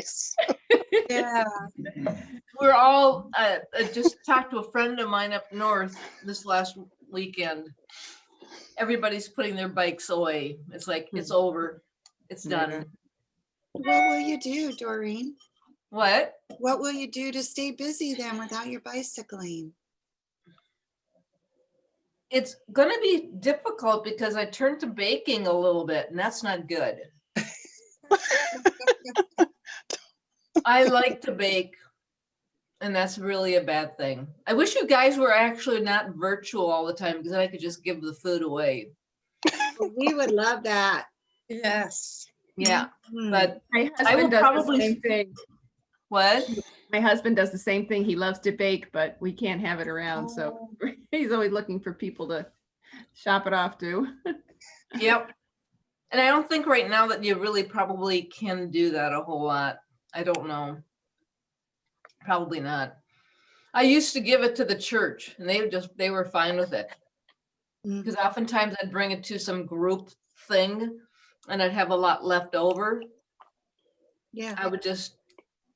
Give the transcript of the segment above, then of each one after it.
nice. Yeah. We're all, I just talked to a friend of mine up north this last weekend. Everybody's putting their bikes away. It's like, it's over. It's done. What will you do, Doreen? What? What will you do to stay busy then without your bicycling? It's gonna be difficult because I turned to baking a little bit, and that's not good. I like to bake, and that's really a bad thing. I wish you guys were actually not virtual all the time because then I could just give the food away. We would love that. Yes. Yeah, Mhm. but My I will husband does probably- the same thing. what? My husband does the same thing. He loves to bake, but we can't have it around. So he's always looking for people to shop it off to. Yep. And I don't think right now that you really probably can do that a whole lot. I don't know. Probably not. I used to give it to the church and they were fine with it. Mhm. Because oftentimes I'd bring it to some group thing and I'd have a lot left over. Yeah. I would just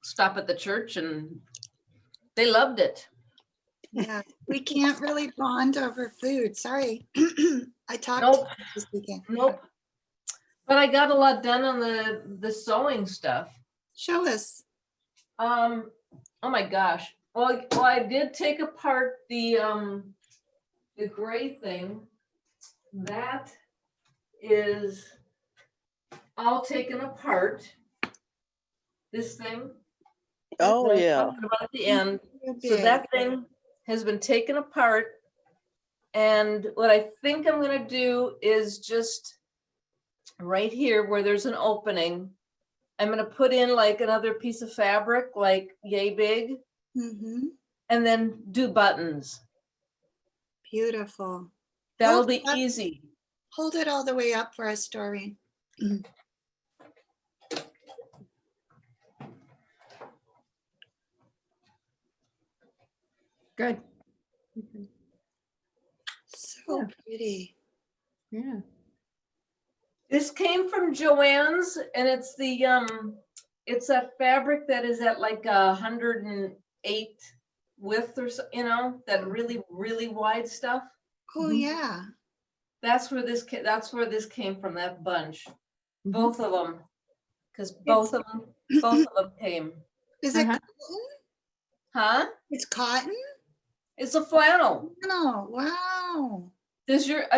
stop at the church and they loved it. Yeah. We can't really bond over food. Sorry. I talked Nope. this weekend. Nope. But I got a lot done on the sewing stuff. Show us. Oh my gosh. Well, I did take apart the gray thing. That is all taken apart. This thing. Oh, that I was yeah. talking about at the end. You're So big. that thing has been taken apart. And what I think I'm gonna do is just right here where there's an opening, I'm gonna put in like another piece of fabric, like yay big, Mhm. and then do buttons. Beautiful. That'll Hold be it up. easy. Hold it all the way up for us, Doreen. Good. So pretty. Yeah. This came from Joann's and it's it's a fabric that is at like 108 width or so, that really, really wide stuff. Oh, Mhm. yeah. That's where this came from, that bunch. Mhm. Both of them. Because both of them came. Is it Uh-huh. cotton? Huh? It's cotton? It's a flannel. Oh, wow. Does a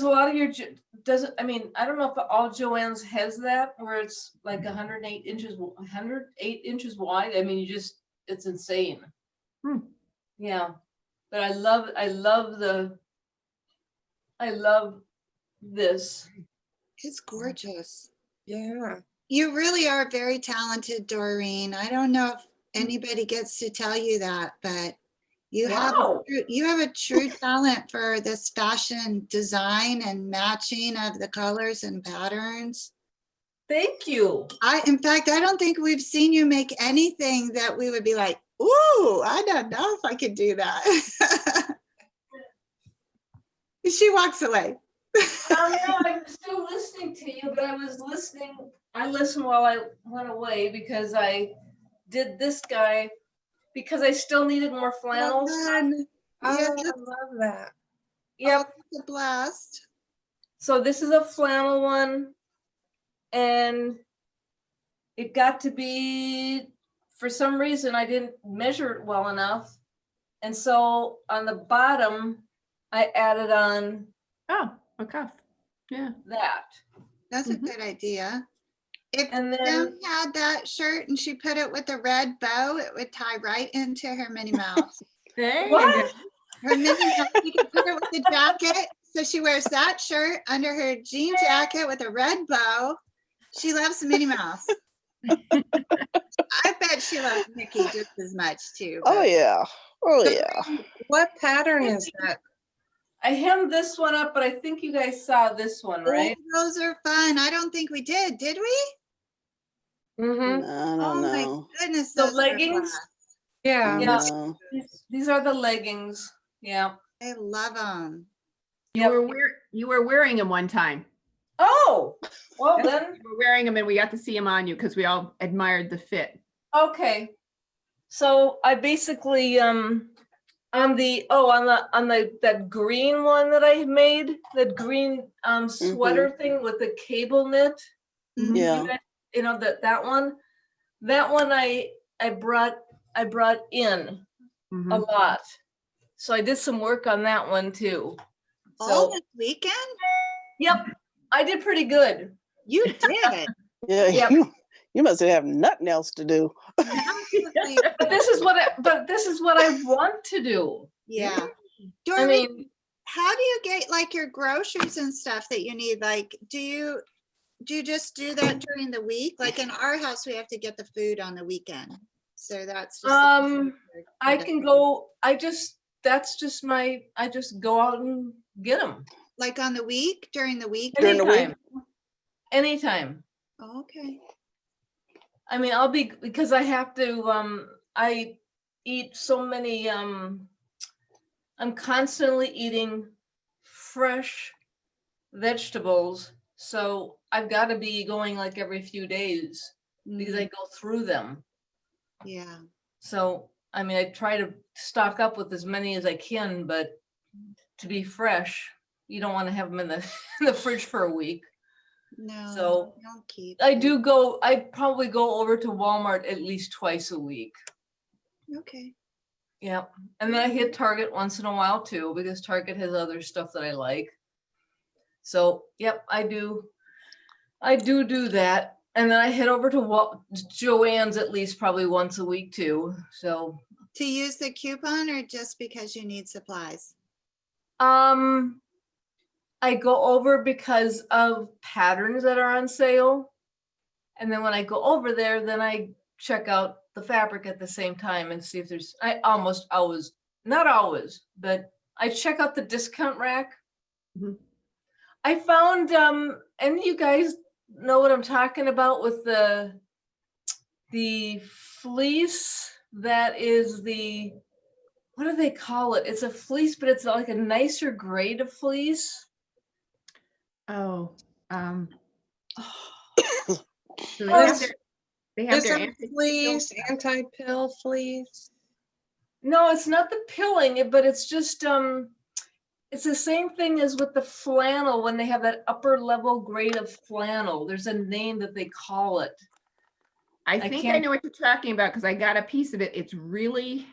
lot of your, I don't know if all Joann's has that, where it's like 108 inches wide. I mean, it's insane. Hmm. Yeah. But I love this. It's gorgeous. Yeah. You really are very talented, Doreen. I don't know if anybody gets to tell you that, but you Wow. have a true talent for this fashion design and matching of the colors and patterns. Thank you. In fact, I don't think we've seen you make anything that we would be like, ooh, I don't know if I could do that. She walks away. Yeah, I'm still listening to you, but I listened while I went away because I did this guy because I still needed more flannels. Fun. Oh, Yeah, I love that. Yep. it's a blast. So this is a flannel one, and it got to be, for some reason, I didn't measure it well enough. And so on the bottom, I added on Oh, a cuff. Yeah. that. That's a Mhm. good idea. If And then- Kim had that shirt and she put it with a red bow, it would tie right into her Minnie Mouse. There you What? go. Her Minnie Mouse, you can put her with the jacket. So she wears that shirt under her jean jacket with a red bow. She loves Minnie Mouse. I bet she loves Mickey just as much too. Oh, but- yeah. Oh, yeah. What pattern is that? I hemmed this one up, but I think you guys saw this one, right? Oh, those are fun. I don't think we did we? Mm-hmm. I Oh don't my know. goodness. The those are leggings? fun. Yeah. Yeah. No. These are the leggings. Yeah. I love them. Yep. You were wearing them one time. Oh, well Yes, then, You were wearing them and we got to see them on you because we all admired the fit. Okay. So I basically, on that green one that I made, that green sweater thing with the cable knit, Mhm. Yeah. you know, that one I brought in a Mhm. lot. So I did some work on that one too. All So, this weekend? yep, I did pretty good. You did. Yeah. Yep. You must have nothing else to do. Absolutely. But this is what I want to do. Yeah. I Doreen, mean, how do you get like your groceries and stuff that you need? Like, do you just do that during the week? Like in our house, we have to get the food on the weekend. So that's just I can go, I just go out and get them. like on the week, during the week. During the week? Anytime. Oh, okay. I mean, because I have to, I eat so many, I'm constantly eating fresh vegetables. So I've got to be going like every few days because I go through them. Yeah. So, I mean, I try to stock up with as many as I can, but to be fresh, you don't want to have them in the in the fridge for a week. No. So, don't keep. I probably go over to Walmart at least twice a week. Okay. Yeah. And then I hit Target once in a while too, because Target has other stuff that I like. So, yep, I do that. And then I head over to Joann's at least probably once a week too. So, To use the coupon or just because you need supplies? I go over because of patterns that are on sale. And then when I go over there, then I check out the fabric at the same time and see if I almost always, not always, but I check out the discount rack. Mhm. I found, and you guys know what I'm talking about with the fleece that is what do they call it? It's a fleece, but it's like a nicer grade of fleece. Oh, so There's- they have their Isn't fleece, anti-pill fleece? No, it's not the pilling, but it's just it's the same thing as with the flannel when they have that upper level grade of flannel. There's a name that they call it. I think I can't- know what you're talking about because I got a piece of it. It's really,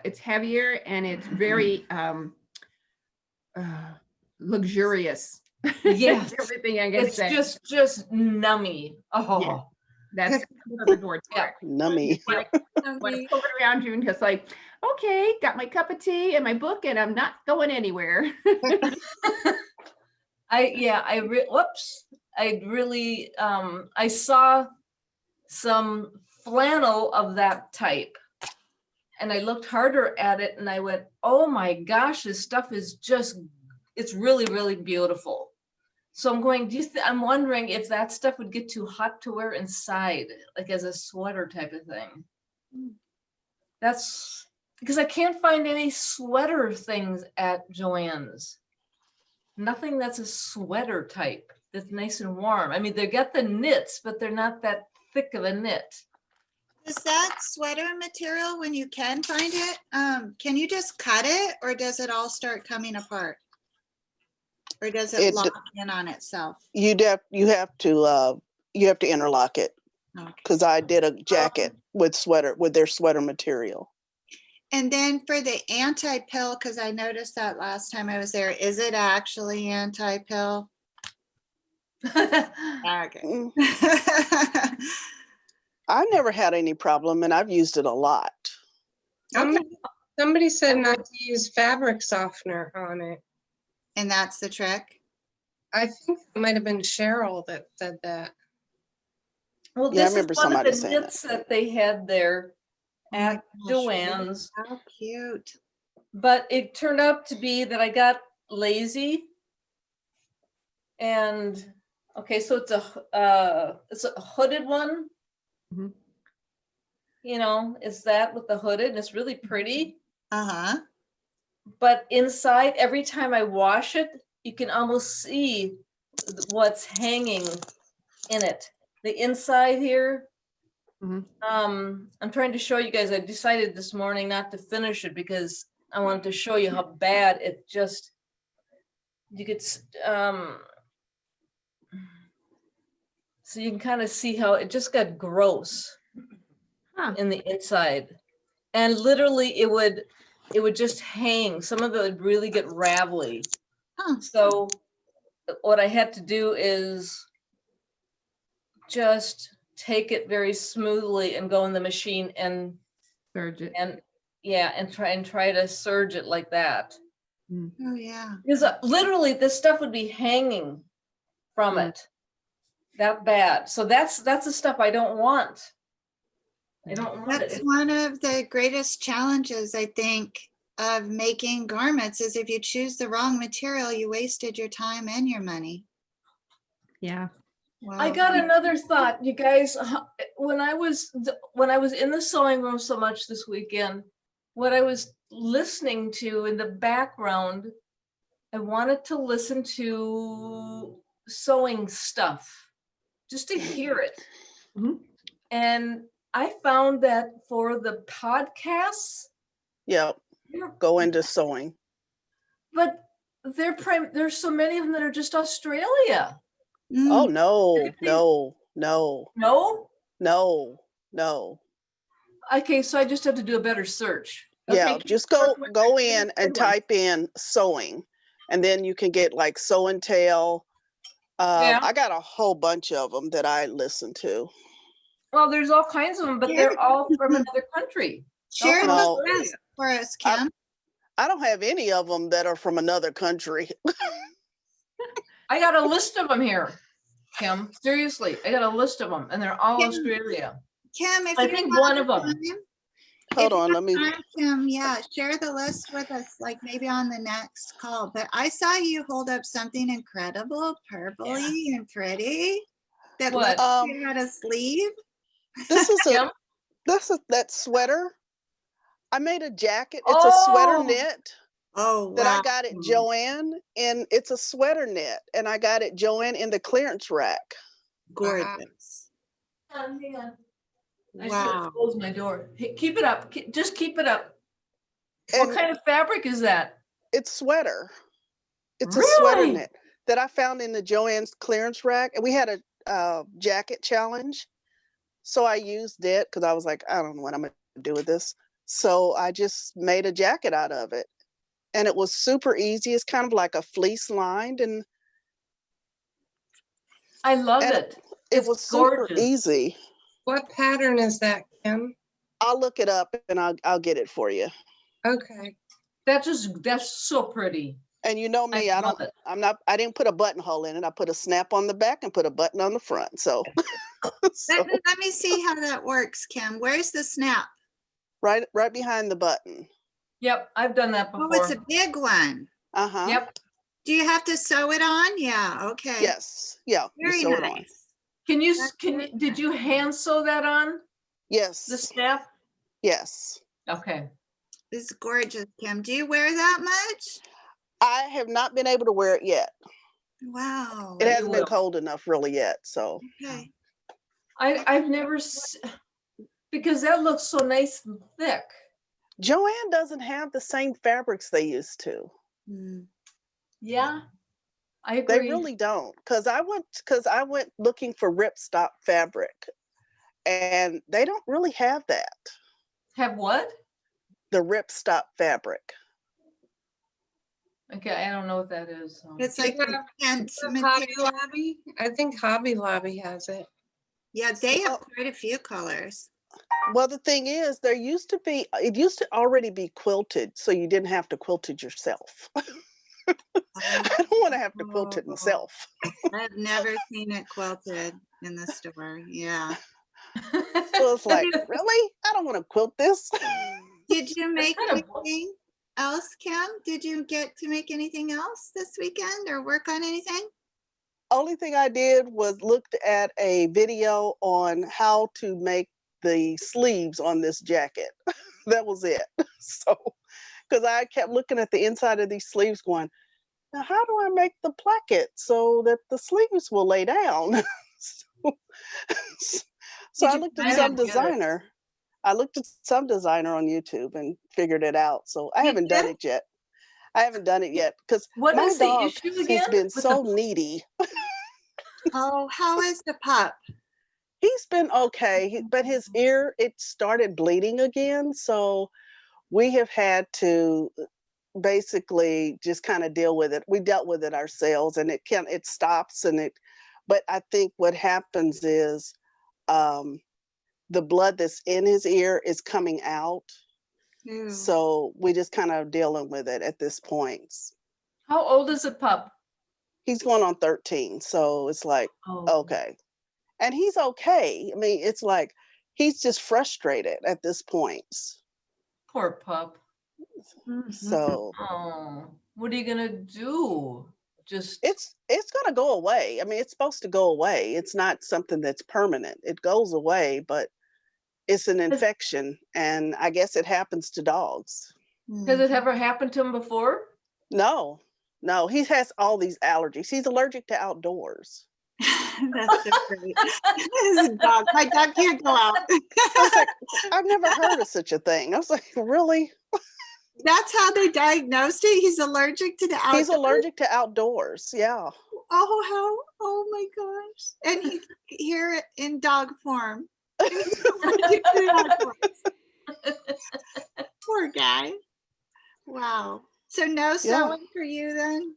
it's heavier and it's very luxurious. Yes. Everything I can It's say. just nummy. Oh, Yeah. That's a perfect word for Yeah. it. Nummy. Want to pull it around you and just like, okay, got my cup of tea and my book and I'm not going anywhere. I saw some flannel of that type and I looked harder at it and I went, oh my gosh, this stuff is it's really, really beautiful. So I'm going, I'm wondering if that stuff would get too hot to wear inside, like as a sweater type of thing. That's because I can't find any sweater things at Joann's. Nothing that's a sweater type that's nice and warm. I mean, they got the knits, but they're not that thick of a knit. Does that sweater material, when you can find it, can you just cut it or does it all start coming apart? Or does it lock in on itself? You have to interlock it Okay. because I did a jacket with their sweater material. And then for the anti-pill, because I noticed that last time I was there, is it actually anti-pill? Okay. Mm, I never had any problem and I've used it a lot. Somebody said not to use fabric softener on it. And that's the trick? I think it might have been Cheryl that said that. Well, Yeah, I this is remember one of somebody the saying knits that they had there Oh my at gosh, Joann's, How cute. but it turned out to be that I got lazy. And okay, so it's a hooded one. Mhm. You know, it's that with the hooded, and it's really pretty. Uh-huh. But inside, every time I wash it, you can almost see what's hanging in it. The inside here, Mhm. I'm trying to show you guys, I decided this morning not to finish it because I wanted to show you how bad it just, you could, so you can kind of see how it just got gross Huh. in the inside. And literally it would just hang. Some of it would really get ravelly. Huh. So what I had to do is just take it very smoothly and go in the machine and Surge it. yeah, and try to serge it like that. Oh, yeah. Because literally this stuff would be hanging from Mm. it. That bad. So that's the stuff I don't want. I don't want That's it. one of the greatest challenges, I think, of making garments is if you choose the wrong material, you wasted your time and your money. Yeah. I Wow. got another thought, you guys. When I was in the sewing room so much this weekend, what I was listening to in the background, I wanted to listen to sewing stuff, just to hear it. Mhm. And I found that for the podcasts, Yep. Go into sewing. but there's so many of them that are just Australia. Oh, Mm. no. No? No. Okay, so I just have to do a better search. Yeah, Okay, just go in and type in sewing, and then you can get like Sew and Tell. Yeah. I got a whole bunch of them that I listen to. Well, there's all kinds of them, but they're all from another country. Share from the No. list for us, Kim. I don't have any of them that are from another country. I got a list of them here, Kim. Seriously, I got a list of them, and they're all Kim, Australia. Kim, if I you think have one of them. time, Hold if you on, have let me. time, Kim, yeah, share the list with us, like maybe on the next call. But I saw you hold up something incredible, purpley and pretty. That What? looked like it had a sleeve. This is Kim? that sweater. I made a jacket. It's a sweater Oh, knit Oh, that I wow. got at Joann, and it's a sweater knit, and I got it Joann in the clearance rack. Gorgeous. hang on. I should Wow. close my door. Hey, keep it up. Just keep it up. And What kind of fabric is that? it's sweater. It's a sweater Really? knit that I found in the Joann's clearance rack, and we had a jacket challenge, so I used it because I was like, I don't know what I'm gonna do with this. So I just made a jacket out of it, and it was super easy. It's kind of like a fleece lined, and I love And it. it It's was super gorgeous. easy. What pattern is that, Kim? I'll look it up and I'll get it for you. Okay. That's so pretty. And you know me, I love it. I didn't put a buttonhole in it. I put a snap on the back and put a button on the front. So, so Let me see how that works, Kim. Where's the snap? right behind the button. Yep, I've done that before. Oh, it's a big one. Uh-huh. Yep. Do you have to sew it on? Yeah, okay. Yes. Yeah. You Very sew it on. nice. Did you hand sew that on the Yes. snap? Yes. Okay. It's gorgeous, Kim. Do you wear that much? I have not been able to wear it yet. Wow. It you hasn't been will. cold enough really yet. So Okay. I've never because that looks so nice and thick. Joann doesn't have the same fabrics they used to. Mm. Yeah, I They agree. really don't. Cause I went looking for ripstop fabric, and they don't really have that. Have what? The ripstop fabric. Okay, I don't know what that is. so. It's like the tent Hobby material. Lobby? I think Hobby Lobby has it. Yeah, they have Well- quite a few colors. Well, the thing is, it used to already be quilted, so you didn't have to quilt it yourself. I don't want to have to quilt it myself. I've never seen it quilted in the store. Yeah. So it's like, really? I don't want to quilt this. Did you make kind of- anything else, Kim? Did you get to make anything else this weekend or work on anything? Only thing I did was looked at a video on how to make the sleeves on this jacket. That was it. So, because I kept looking at the inside of these sleeves going, now how do I make the placket so that the sleeves will lay down? So Did I you looked I at some didn't get it. designer. I looked at some designer on YouTube and figured it out. So I You haven't done did? it yet. I haven't done it yet because What my is the dog issue has again been with the so needy. Oh, how is the pup? He's been okay, but his ear, it started bleeding again. So we have had to basically just kind of deal with it. We dealt with it ourselves and it stops and but I think what happens is um, the blood that's in his ear is coming out. Ew. So we just kind of dealing with it at this point. How old is the pup? He's going on 13. So it's like, Oh, okay. And he's okay. I mean, it's like he's just frustrated at this point. poor pup. Mhm. So Oh, what are you gonna do? Just it's going to go away. I mean, it's supposed to go away. It's not something that's permanent. It goes away, but it's an infection, and I guess it happens to dogs. has it Mhm. ever happened to him before? No, no, he has all these allergies. He's allergic to outdoors. That's so great. This dog, my dog can't go out. I was like, I've never heard of such a thing. I was like, really? That's how they diagnosed it. He's allergic to the He's outdoors. allergic to outdoors. Yeah. Oh, how? Oh my gosh! And he could hear it in dog form. And he's allergic to the outdoors. Poor guy. Wow. So no Yeah. sewing for you then?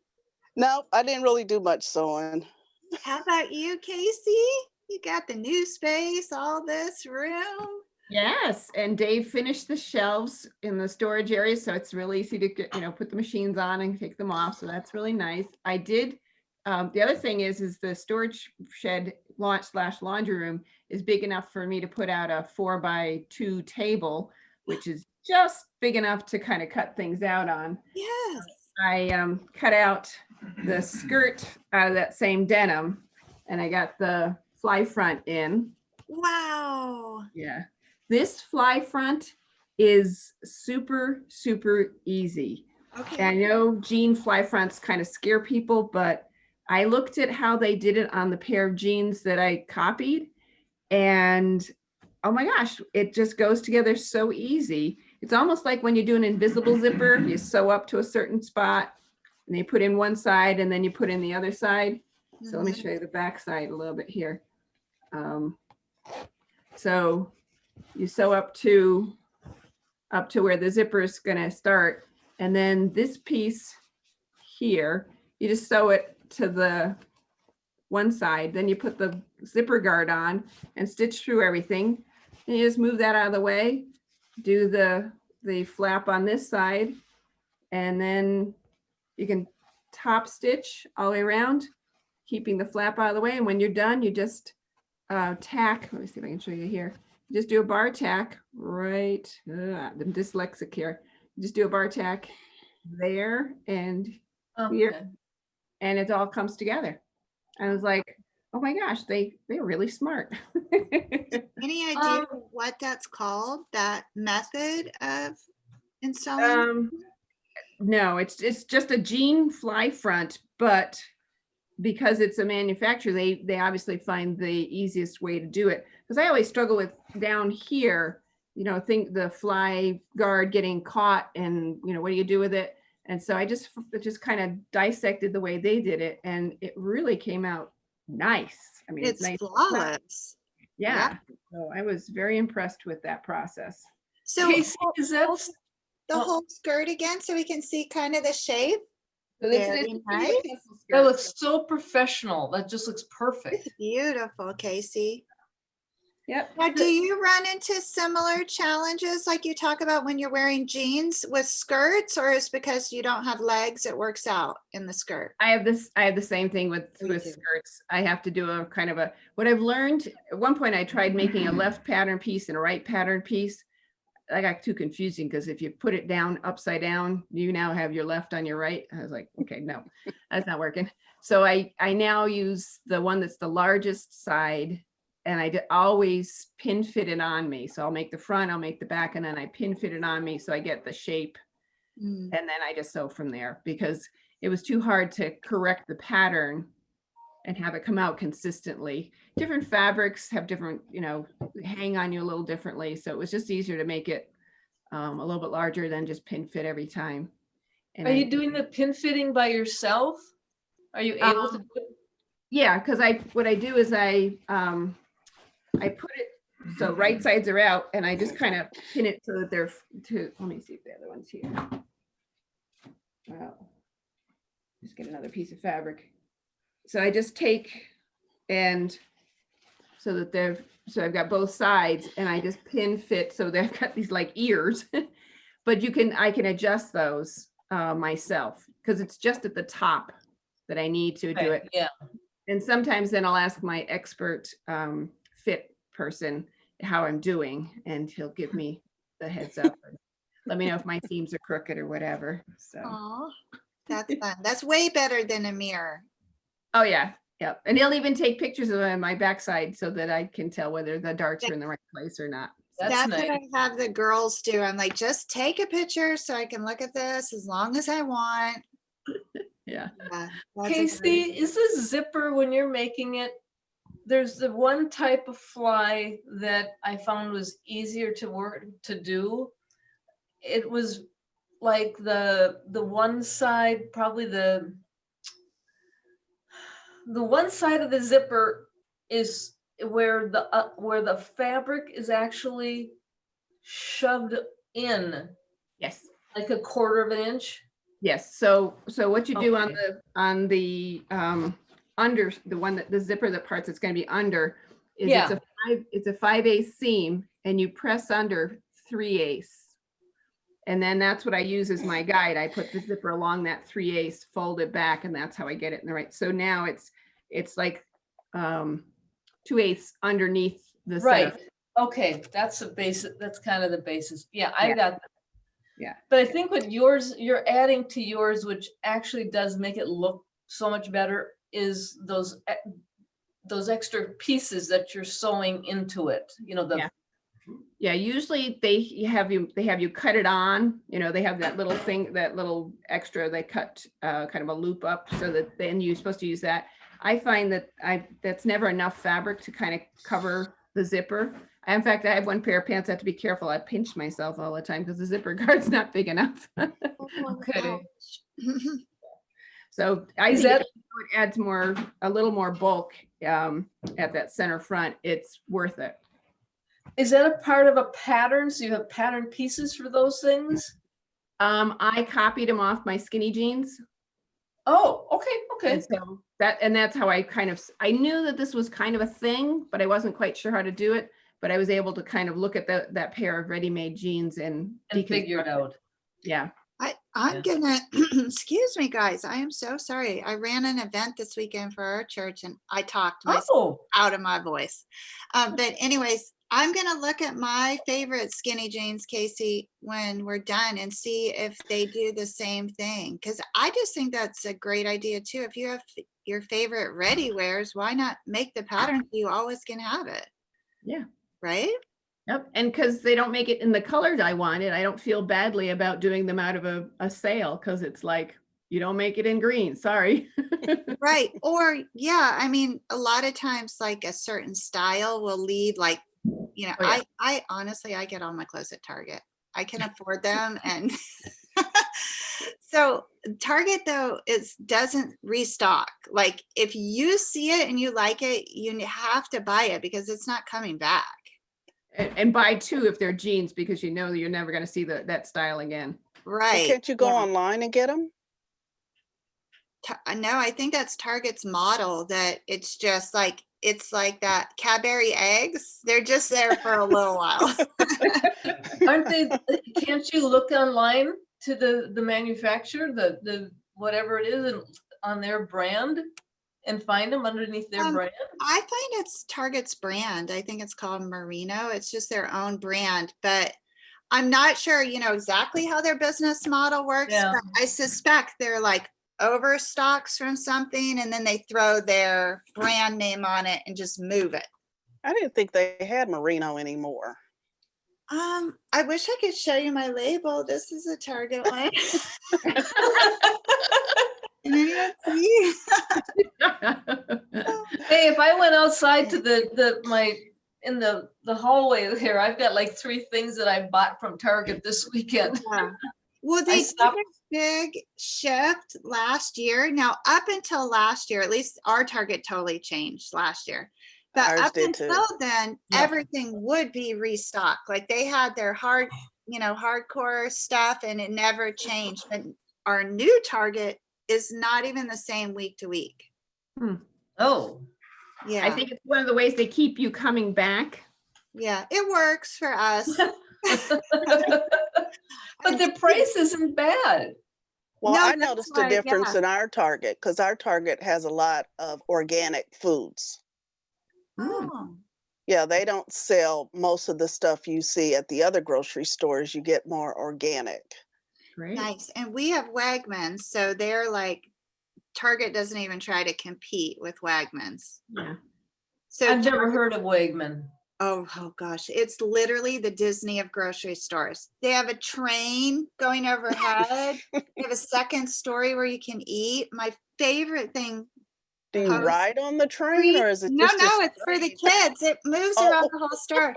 No, I didn't really do much sewing. How about you, Casey? You got the new space, all this room. Yes, and Dave finished the shelves in the storage area, so it's really easy to get, put the machines on and take them off. So that's really nice. I did. The other thing is the storage shed launch/laundry room is big enough for me to put out a 4x2 table, which is just big enough to kind of cut things out on. Yes. I cut out the skirt out of that same denim, and I got the fly front in. Wow. Yeah. This fly front is super, super easy. Okay. I know jean fly fronts kind of scare people, but I looked at how they did it on the pair of jeans that I copied, and oh my gosh, it just goes together so easy. It's almost like when you do an invisible zipper, you sew up to a certain spot and you put in one side and then you put in the other side. So let me show you the back side a little bit here. So you sew up to where the zipper is going to start. And then this piece here, you just sew it to the one side. Then you put the zipper guard on and stitch through everything. And you just move that out of the way, do the flap on this side, and then you can top stitch all the way around, keeping the flap out of the way. And when you're done, you just tack. Let me see if I can show you here. Just do a bar tack right. I'm dyslexic here. Just do a bar tack there and here, Okay. and it all comes together. I was like, oh my gosh, they're really smart. Any idea what that's called? That method of installing? No, it's just a jean fly front, but because it's a manufacturer, they obviously find the easiest way to do it. Because I always struggle with down here, think the fly guard getting caught and, what do you do with it? And so I just kind of dissected the way they did it, and it really came out nice. I mean, it's It's nice. flawless. Yeah. So I was very impressed with that process. So Casey, is that the oh. whole skirt again, so we can see kind of the shape. So Very nice. that looks so professional? That just looks perfect. It's beautiful, Casey. Yep. Now, do you run into similar challenges like you talk about when you're wearing jeans with skirts, or is because you don't have legs, it works out in the skirt? I have the same thing with skirts. I have to do a kind of what I've learned at one point, I tried making a left pattern piece and a right pattern piece. I got too confusing because if you put it down upside down, you now have your left on your right. I was like, okay, no, that's not working. So I now use the one that's the largest side, and I always pin fit it on me. So I'll make the front, I'll make the back, and then I pin fit it on me so I get the shape. And then I just sew from there because it was too hard to correct the pattern and have it come out consistently. Different fabrics have different, hang on you a little differently. So it was just easier to make it a little bit larger than just pin fit every time. And Are you doing the pin fitting by yourself? Are you able to do it? Yeah, because what I do is I put it so right sides are out, and I just kind of pin it so that they're let me see if the other one's here. Wow. Just get another piece of fabric. So I just take and so that so I've got both sides, and I just pin fit so they've got these like ears, but I can adjust those myself because it's just at the top that I need to do it. Yeah. And sometimes then I'll ask my expert fit person how I'm doing, and he'll give me the heads up. Let me know if my seams are crooked or whatever. So. Oh, that's fun. That's way better than a mirror. Oh yeah, yep. And he'll even take pictures of my backside so that I can tell whether the darts are in the right place or not. That's That's nice. what I have the girls do. I'm like, just take a picture so I can look at this as long as I want. Yeah. Yeah, that's a Casey, great- is the zipper when you're making it, there's the one type of fly that I found was easier to do. It was like the one side, probably the one side of the zipper is where the fabric is actually shoved in Yes. like a quarter of an inch. Yes. So what you do Okay. on the under the one that the zipper, the parts it's going to be under is Yeah. it's a 5/8 seam, and you press under 3/8. And then that's what I use as my guide. I put the zipper along that 3/8, fold it back, and that's how I get it in the right. So now it's like 2/8 underneath the Right. center. Okay, that's the basic. That's kind of the basis. Yeah, I Yeah. got that. Yeah. But I think with yours, you're adding to yours, which actually does make it look so much better, is those extra pieces that you're sewing into it. Yeah. Yeah, usually they have you cut it on, they have that little thing, that little extra, they cut kind of a loop up so that then you're supposed to use that. I find that that's never enough fabric to kind of cover the zipper. In fact, I have one pair of pants I have to be careful. I pinch myself all the time because the zipper guard's not big enough. Okay. So I Is think that- if it adds a little more bulk at that center front, it's worth it. Is that a part of a pattern? So you have pattern pieces for those things? I copied them off my skinny jeans. Oh, okay. And so that's how I knew that this was kind of a thing, but I wasn't quite sure how to do it. But I was able to kind of look at that pair of ready-made jeans and Figure it deconstruct out. Yeah. I'm gonna, excuse me, guys. I am so sorry. I ran an event this weekend for our church and I talked myself Oh, out of my voice. But anyways, I'm gonna look at my favorite skinny jeans, Casey, when we're done and see if they do the same thing. Because I just think that's a great idea too. If you have your favorite ready wears, why not make the pattern so you always can have it? Yeah. Right? Yep. And because they don't make it in the colors I wanted, I don't feel badly about doing them out of a sale, because it's like, you don't make it in green. Sorry. Right. Or yeah, I mean, a lot of times like a certain style will leave like, Oh, yeah. I honestly, I get all my clothes at Target. I can afford them. And so Target though doesn't restock. Like if you see it and you like it, you have to buy it because it's not coming back. And buy two if they're jeans, because you know that you're never going to see that style again. Well, Right. can't you go yeah. online and get them? No, I think that's Target's model, that it's just like, it's like that Cadbury eggs. They're just there for a little while. aren't they? Can't you look online to the manufacturer, the whatever it is, and on their brand, and find them underneath their brand? I find it's Target's brand. I think it's called Merino. It's just their own brand, but I'm not sure, exactly how their business model works. Yeah. But I suspect they're like overstocks from something and then they throw their brand name on it and just move it. I didn't think they had merino anymore. I wish I could show you my label. This is a Target one. Can anyone see? Hey, if I went outside to in the hallway here, I've got like 3 things that I bought from Target this weekend. Yeah. Well, they did stopped- a big shift last year. Now, up until last year, at least our Target totally changed last year. But Ours up did too. until then, Yeah. everything would be restocked. Like they had their hardcore stuff and it never changed. But our new Target is not even the same week to week. Oh, Yeah. I think it's one of the ways they keep you coming back. Yeah, it works for us. but the price isn't bad. Well, No, I that's noticed a why, difference yeah. in our Target because our Target has a lot of organic foods. Oh. Yeah, they don't sell most of the stuff you see at the other grocery stores. You get more organic. Great. Nice. And we have Wegmans, so they're like, Target doesn't even try to compete with Wegmans. Yeah. So I've never heard of Wegman. oh gosh, it's literally the Disney of grocery stores. They have a train going overhead. They have a second story where you can eat. My favorite thing. Do you Post- ride on the train or is it No, just a no, it's for the train? kids. It moves Oh. around the whole store.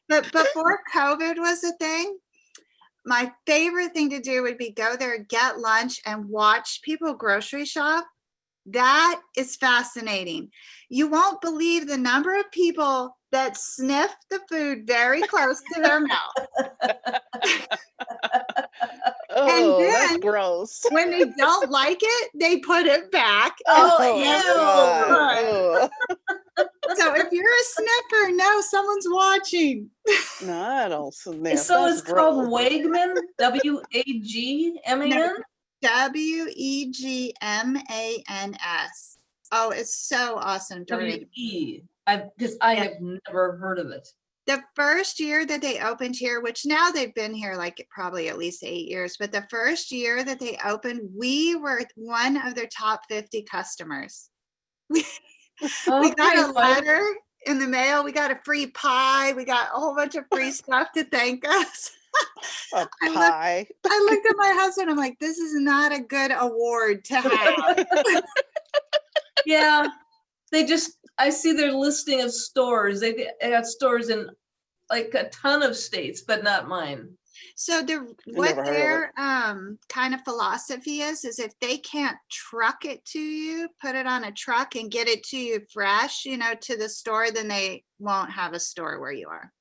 But before COVID was a thing, my favorite thing to do would be go there, get lunch, and watch people grocery shop. That is fascinating. You won't believe the number of people that sniff the food very close to their mouth. Oh, that's then- gross. When they don't like it, they put it back. Oh, God. Ugh. So if you're a sniffer, no, someone's watching. No, I don't sniff. So That's it's called gross. Wegman, Wagman. Wegmans. Oh, it's so awesome to read. W-E. Because I have never heard of it. The first year that they opened here, which now they've been here like probably at least 8 years, but the first year that they opened, we were one of their top 50 customers. We got a letter in the mail. We got a free pie. We got a whole bunch of free stuff to thank us. A I pie. looked at my husband. I'm like, this is not a good award to have. Yeah, I see their listing of stores. They got stores in like a ton of states, but not mine. So what never heard of their kind of philosophy is if they can't truck it to you, put it on a truck and get it to you fresh, to the store, then they won't have a store where you are.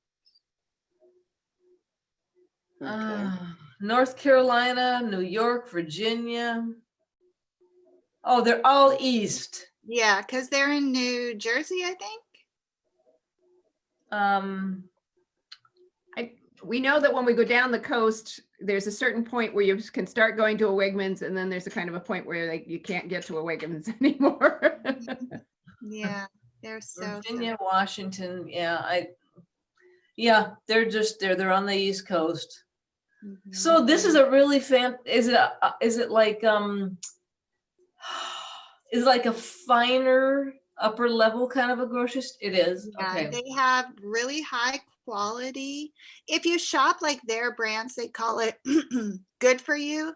Okay. North Carolina, New York, Virginia. Oh, they're all east. Yeah, because they're in New Jersey, I think. We know that when we go down the coast, there's a certain point where you can start going to a Wegmans, and then there's a kind of a point where you can't get to a Wegmans anymore. Yeah, they're so Virginia, Washington. Yeah, they're on the East Coast. Mhm. So this is a really is it like is it like a finer upper level kind of a grocery store? It is. Yeah, Okay. they have really high quality. If you shop like their brands, they call it good for you,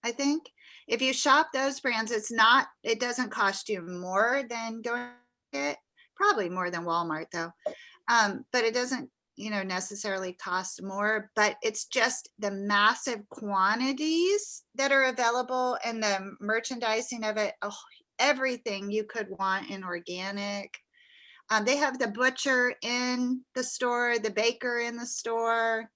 I think. If you shop those brands, it doesn't cost you more than going to it, probably more than Walmart though. But it doesn't, necessarily cost more, but it's just the massive quantities that are available and the merchandising of it. Oh, everything you could want in organic. They have the butcher in the store, the baker in the store.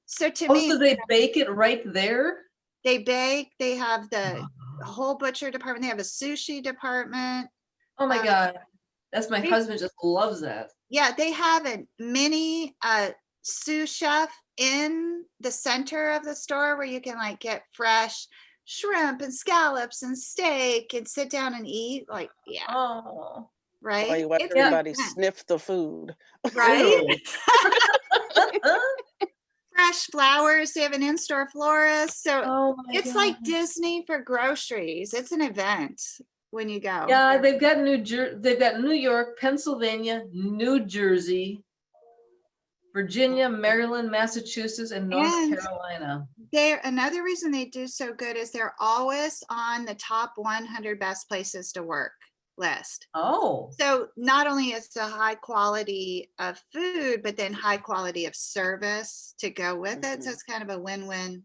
So to me, So they bake it right there? they bake. They have the whole butcher department. They have a sushi department. Oh my God. That's my husband just loves that. Yeah, they have a mini sous chef in the center of the store where you can like get fresh shrimp and scallops and steak and sit down and eat. Like, yeah. Oh. Right. Why you let It's everybody intense, sniff the food? right? Ew. Fresh flowers. They have an in-store florist. So Oh my it's God. like Disney for groceries. It's an event when you go. Yeah, they've got New York, Pennsylvania, New Jersey. Virginia, Maryland, Massachusetts, and North And- Carolina. Another reason they do so good is they're always on the top 100 best places to work list. Oh, So not only is the high quality of food, but then high quality of service to go with it. So Mhm. it's kind of a win-win.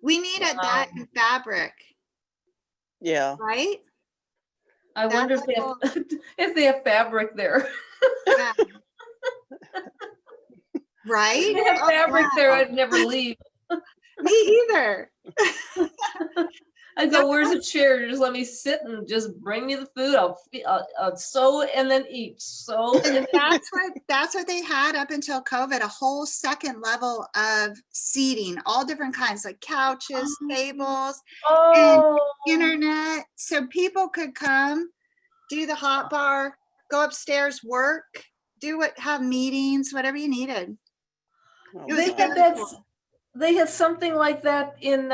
We need it Wow. that in fabric, Yeah. right? I wonder if they have, if they have fabric there. Yeah. Right? If they have Oh, fabric there, wow. I'd never leave. Me either. I go, where's a chair? Just let me sit and just bring me the food. I'll sew and then eat. Sew and That's what they had up until COVID, a whole second level of seating, all different kinds, like couches, Oh. tables, oh, internet. So people could come, do the hot bar, go upstairs, work, have meetings, whatever you needed. Oh, It was they wow. had very that. cool. They had something like that in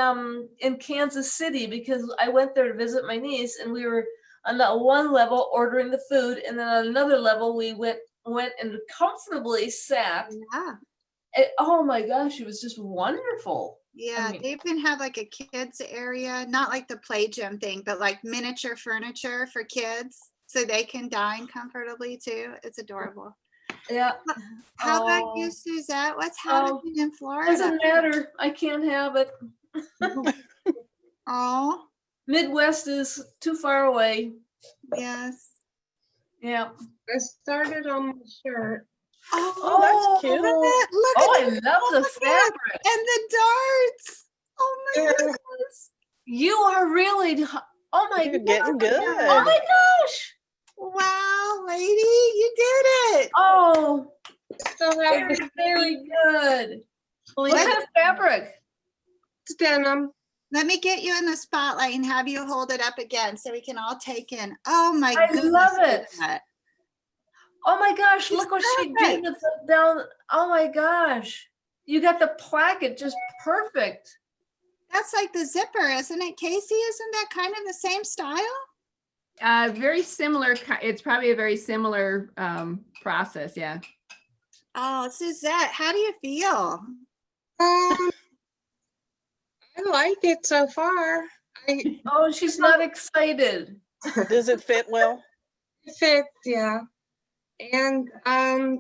Kansas City, because I went there to visit my niece, and we were on that one level ordering the food, and then on another level we went and comfortably sat. Yeah. Oh my gosh, it was just wonderful. Yeah, mean- they even have like a kids area, not like the play gym thing, but like miniature furniture for kids so they can dine comfortably too. It's adorable. Yeah, How about you, Oh. Suzette? What's happening in Florida? doesn't matter. I can't have it. Oh, Midwest is too far away. yes. Yeah. I started on my shirt. Oh, that's cute. Look at Oh, I it. love the Look at it. fabric. And the darts. Oh my Yeah. goodness. You are really. Oh my You're god. getting good. Oh my gosh. Wow, lady, you did it. Oh, Still have very, the very good. What Let's- kind of fabric? denim. Let me get you in the spotlight and have you hold it up again so we can all take in. Oh my I goodness. love it. Suzette. Oh my gosh, It's look what she did perfect. with the down. Oh my gosh. You got the placket just perfect. That's like the zipper, isn't it, Casey? Isn't that kind of the same style? Very similar. It's probably a very similar process. Yeah. Oh, Suzette, how do you feel? I like it so far. I Oh, she's not excited. Does it fit well? fit, yeah. And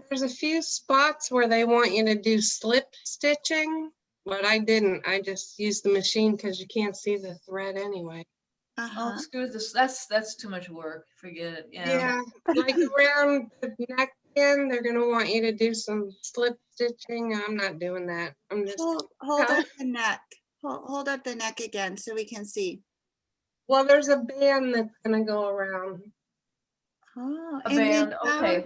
there's a few spots where they want you to do slip stitching, but I didn't. I just used the machine because you can't see the thread anyway. Oh, Uh-huh. screw this. That's too much work. Forget it. Yeah, like around the neck end, they're gonna want you to do some slip stitching. I'm not doing that. I'm just, Hold up the neck. Hold up the neck again so we can see. well, there's a band that's gonna go around. Oh, A and then band, okay.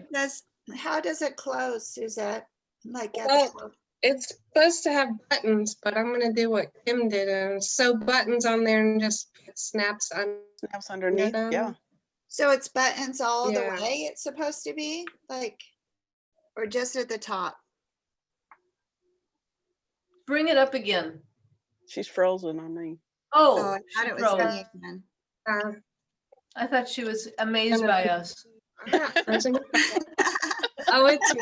how does it close, Suzette? Like at Well, the top. It's supposed to have buttons, but I'm gonna do what Kim did and sew buttons on there and just put snaps on. Snaps underneath. them. Yeah. So it's buttons all Yeah. the way it's supposed to be, like, or just at the top? Bring it up again. She's frozen on me. Oh, Oh, I she thought it was froze. me again. Uh, I thought she was amazed by us. I'm not frozen. Oh, it's me.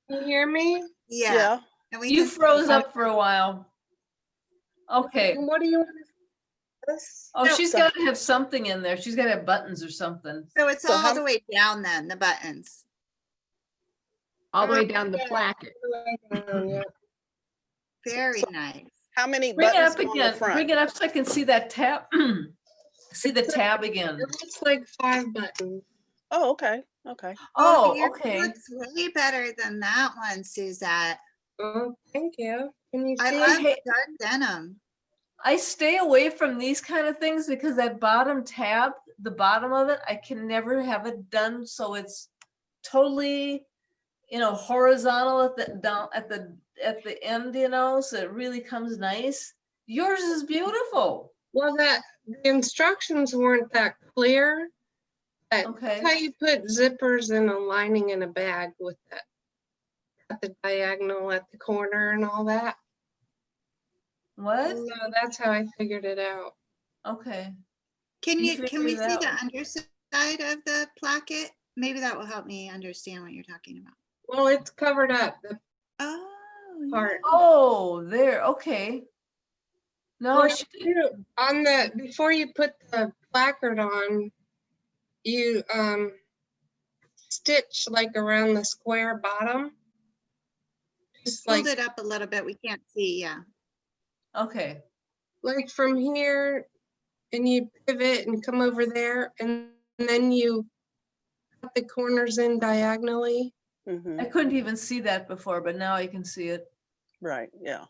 Can you hear me? Yeah. Yeah. And we You can see- froze up for a while. Okay. And what do you want? This? Oh, No, she's so- got to have something in there. She's got to have buttons or something. So it's So all how- the way down then, the buttons. All the way down the Yeah. placket. Yeah. Very So- nice. How many Bring it buttons up go on the again. front? Bring it up so I can see that tab. See the tab again. It looks like 5 buttons. Oh, okay. Okay. Oh, yours okay. looks way better than that one, Suzette. Oh, thank you. Can you I see? love hate- the dark denim. I stay away from these kind of things because that bottom tab, the bottom of it, I can never have it done so it's totally, horizontal at the down at the end, so it really comes nice. Yours is beautiful. Well, the instructions weren't that clear. But Okay. that's how you put zippers in a lining in a bag with that. At the diagonal at the corner and all that. What? So that's how I figured it out. Okay. Can You can we figured it see the out. underside of the placket? Maybe that will help me understand what you're talking about. Well, it's covered up, the Oh, part. Oh, there, okay. No, Well, she, on the, before you put the placard on, you stitch like around the square bottom. Just hold like, it up a little bit. We can't see. Yeah. okay. like from here, and you pivot and come over there, and then you cut the corners in diagonally. Mhm. I couldn't even see that before, but now I can see it. Right, yeah.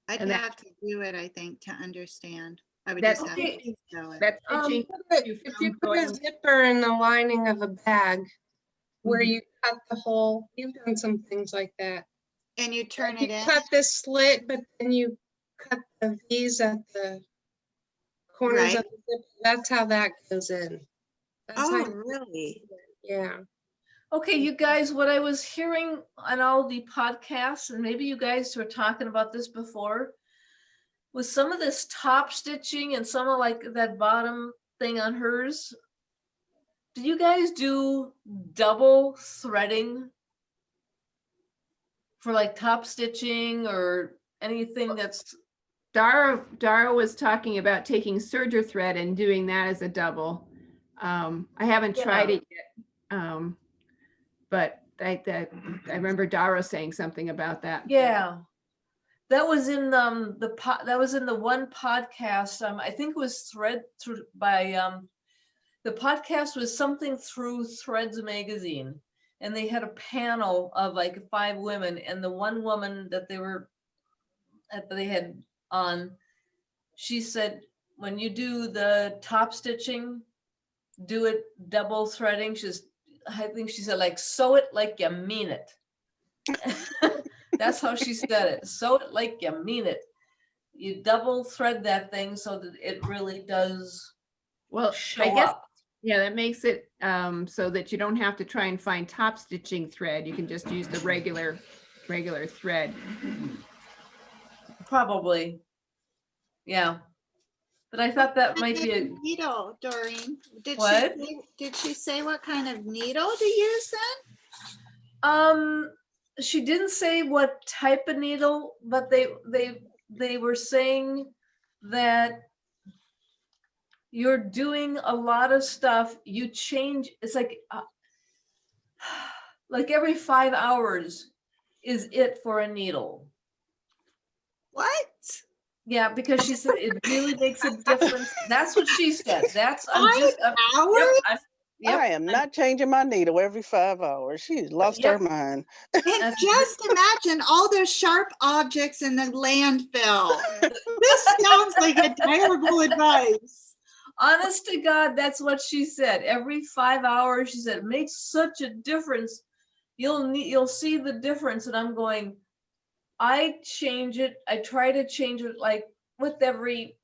I'd And that- have to do it, I think, to understand. I would That's just have okay. to show it. That stitching, you If you found put a going- zipper in the lining of a bag where Mhm. you cut the hole, you've done some things like that. And you turn You it in. cut this slit, but then you cut the V's at the corners of Right. the zipper. That's how that goes in. That's how Oh, you- really? Yeah. Okay, you guys, what I was hearing on all the podcasts, and maybe you guys were talking about this before, was some of this top stitching and some of like that bottom thing on hers. Do you guys do double threading for like top stitching or anything that's, Dara was talking about taking serger thread and doing that as a double. I haven't tried Yeah. it yet. But I remember Dara saying something about that. yeah. That was in that was in the one podcast. I think it was thread through by the podcast was something through Threads magazine, and they had a panel of like 5 women, and the one woman that they had on, she said, when you do the top stitching, do it double threading. I think she said, like, sew it like you mean it. That's how she said it. Sew it like you mean it. You double thread that thing so that it really does Well, show I guess, up. yeah, that makes it so that you don't have to try and find top stitching thread. You can just use the regular thread. Probably. Yeah. But I thought that What might kind be of a, needle, Doreen? What? Did she say what kind of needle to use then? she didn't say what type of needle, but they were saying that you're doing a lot of stuff. You change, it's like every 5 hours is it for a needle. What? Yeah, because she said it really makes a difference. That's what she said. That's, I'm 5 just, hours? yep, I am not changing my needle every 5 hours. She's lost her Yep. mind. And That's- just imagine all those sharp objects in the landfill. This sounds like a terrible advice. honest to God, that's what she said. Every 5 hours, she said, it makes such a difference. You'll see the difference. And I'm going, I change it. I try to change it like with every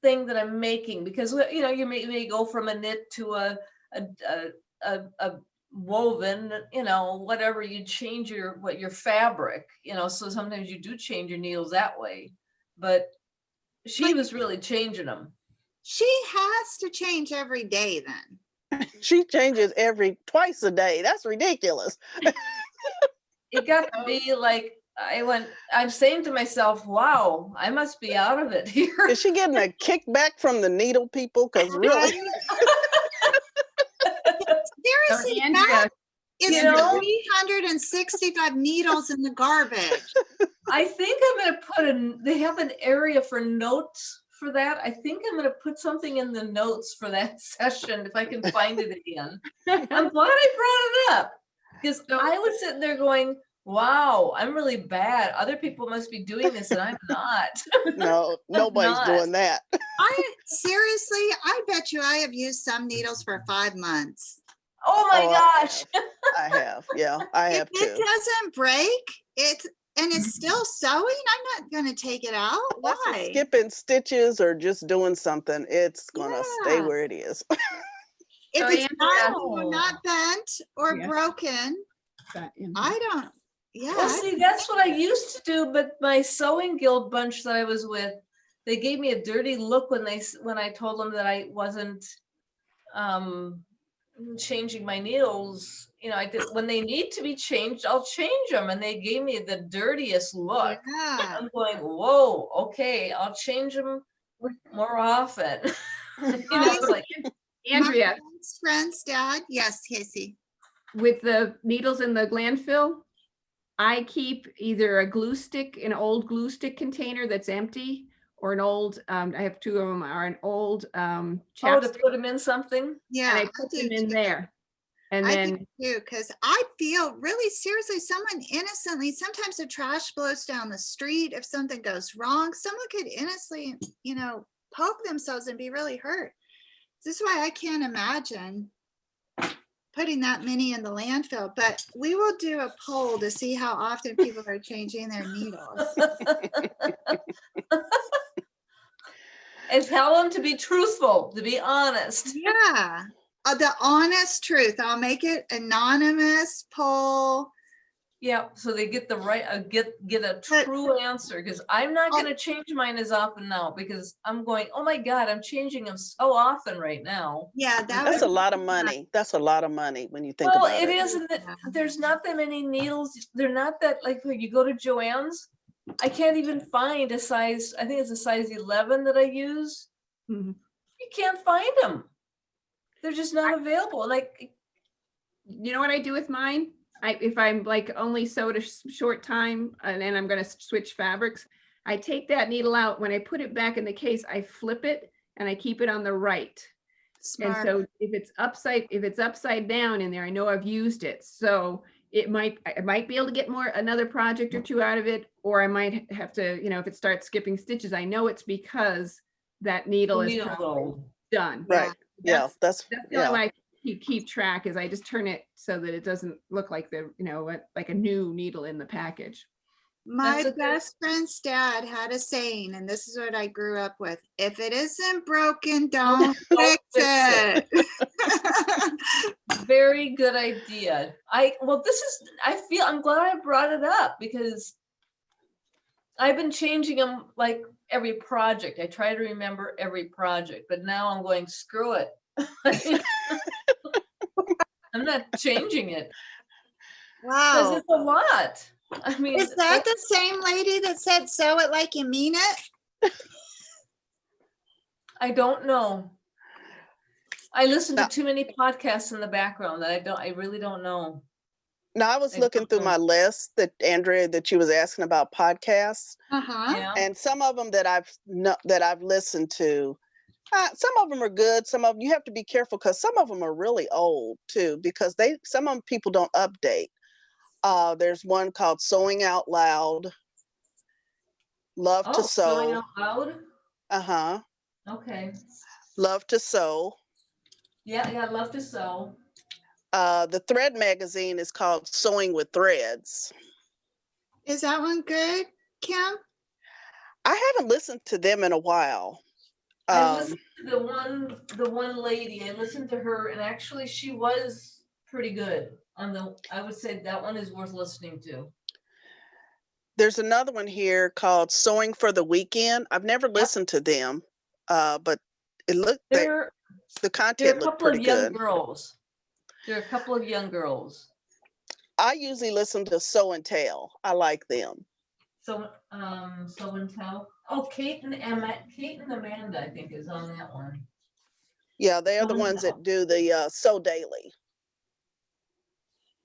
thing that I'm making, because you may go from a knit to a woven, whatever. You change your fabric, so sometimes you do change your needles that way. But she was really changing them. She has to change every day then. She changes twice a day. That's ridiculous. It got to be like, I'm saying to myself, wow, I must be out of it here. Is she getting a kickback from the needle people? Because really, So Seriously, Andrea, that is You know? 365 needles in the garbage. I think I'm going to they have an area for notes for that. I think I'm going to put something in the notes for that session if I can find it again. I'm glad I brought it up, because I was sitting there going, wow, I'm really bad. Other people must be doing this and I'm not. no, nobody's not. doing that. Seriously, I bet you I have used some needles for 5 months. Oh my Oh, I gosh. I have. Yeah, I If have it too. doesn't break, and it's still sewing, I'm not gonna take it out. Unless it's Why? skipping stitches or just doing something, it's gonna stay Yeah. where it is. If So it's Andrea- not bent or Yeah. broken, I don't, yeah. Well, see, that's what I used to do, but my sewing guild bunch that I was with, they gave me a dirty look when I told them that I wasn't changing my needles I did, when they need to be changed, I'll change them. And they gave me the dirtiest look. Yeah. I'm going, whoa, okay, I'll change them more often. It's like, Andrea, My best friend's dad. Yes, Casey. with the needles in the gland fill, I keep either a glue stick, an old glue stick container that's empty, or an old, I have two of them, are an old to chapstick, put them in something. Yeah, and I I put do them in too. there. And I then, do too, because I feel really seriously, someone innocently, sometimes the trash blows down the street. If something goes wrong, someone could innocently, poke themselves and be really hurt. This is why I can't imagine putting that many in the landfill, but we will do a poll to see how often people are changing their needles. And tell them to be truthful, to be honest. Yeah, the honest truth. I'll make it anonymous poll. Yeah, so they get the right, get a true answer, because I'm not gonna change mine as often now, because I'm going, oh my God, I'm changing them so often right now. Yeah, That's a lot of money. That's a lot of money when you think Well, about it it. is, and there's not that many needles. They're not that, like, when you go to Joann's, I can't even find a size, I think it's a size 11 that I use. Mhm. You can't find them. They're just not available. Like, you know what I do with mine? If I'm like only sewed a short time and then I'm going to switch fabrics, I take that needle out. When I put it back in the case, I flip it and I keep it on the right. Smart. And so if it's upside down in there, I know I've used it. So I might be able to get another project or two out of it, or I might have to, if it starts skipping stitches, I know it's because that needle is probably old. done. Right. Yeah, that's the only way I keep track is I just turn it so that it doesn't look like like a new needle in the package. My best friend's dad had a saying, and this is what I grew up with: if it isn't broken, don't fix it. Very good idea. I'm glad I brought it up, because I've been changing them like every project. I try to remember every project, but now I'm going, screw it. I'm not changing it. Because Wow. it's a lot. I mean, Is that the same lady that said sew it like you mean it? I don't know. I listen to too many podcasts in the background that I really don't know. Now I was looking through my list that Andrea, that you was asking about podcasts, Uh-huh. and some of them that I've listened to, some of them are good. Some of them you have to be careful because some of them are really old too, because some of them people don't update. There's one called Sewing Out Loud. Love to Sewing Sew. Out Loud? Okay. Love to Sew. Yeah, love to sew. The Thread magazine is called Sewing with Threads. Is that one good, Kim? I haven't listened to them in a while. I listened to the one lady. I listened to her, and actually she was pretty good. I would say that one is worth listening to. There's another one here called Sewing for the Weekend. I've never listened to them, but it looked the content looked pretty good. There are a couple of young girls. I usually listen to Sew and Tell. I like them. Sew and Tell. Oh, Kate and Amanda, I think, is on that one. Yeah, they are the ones that do the Sew Daily.